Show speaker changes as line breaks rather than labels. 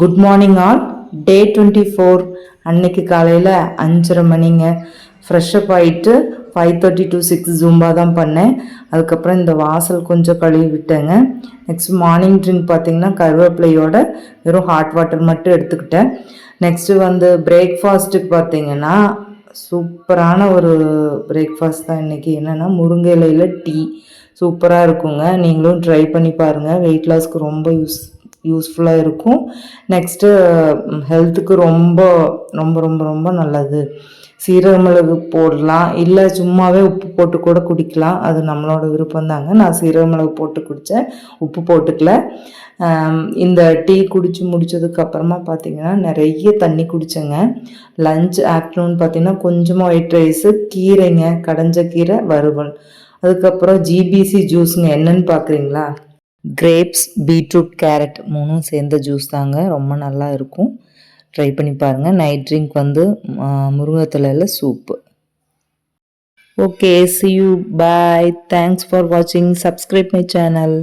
Good morning all. டே 24. அன்னைக்கு காலையில் 5:30 மணிங்க. Fresh up ஆகிட்டு 5:30 to 6 ஜூம்பா தான் பண்ணேன். அதுக்கப்புறம் இந்த வாசல் கொஞ்சம் கழுவி விட்டேங்க. நெக்ஸ்ட் மார்னிங் ட்ரிங்க் பார்த்திங்கன்னா கருவேப்பிலையோட வெறும் ஹாட் வாட்டர் மட்டும் எடுத்துக்கிட்டேன். நெக்ஸ்ட்டு பிரேக்ஃபாஸ்ட்டுக்கு பார்த்திங்கன்னா சூப்பரான ஒரு பிரேக்ஃபாஸ்ட் தான் இன்றைக்கி. என்னென்னா முருங்கை இலையில் டீ சூப்பராக இருக்குங்க. நீங்களும் ட்ரை பண்ணி பாருங்கள். வெயிட் லாஸ்க்கு ரொம்ப யூஸ்ஃபுல்லாக இருக்கும். நெக்ஸ்ட்டு ஹெல்த்துக்கு ரொம்ப ரொம்ப ரொம்ப ரொம்ப நல்லது. சீரக மிளகு போடலாம், இல்லை சும்மாவே உப்பு போட்டு கூட குடிக்கலாம். அது நம்மளோட விருப்பம் தாங்க. நான் சீரக மிளகு போட்டு குடித்தேன், உப்பு போட்டுக்கல. இந்த டீ குடித்து முடித்ததுக்கப்புறமா பார்த்திங்கன்னா நிறைய தண்ணி குடித்தேங்க. லஞ்ச் ஆஃப்டர்நூன் பார்த்திங்கன்னா கொஞ்சமாக ஒயிட் ரைஸு, கீரைங்க, கடைஞ்ச கீரை வறுவல். அதுக்கப்புறம் ஜிபிசி ஜூஸுங்க. என்னன்னு பார்க்குறீங்களா? கிரேப்ஸ், பீட்ரூட், கேரட் மூணும் சேர்ந்த ஜூஸ் தாங்க. ரொம்ப நல்லா இருக்கும். ட்ரை பண்ணி பாருங்கள். நைட் ட்ரிங்க் முருங்கைத்தலையில் soup. Okay, see you, bye. Thanks for watching. Subscribe my channel.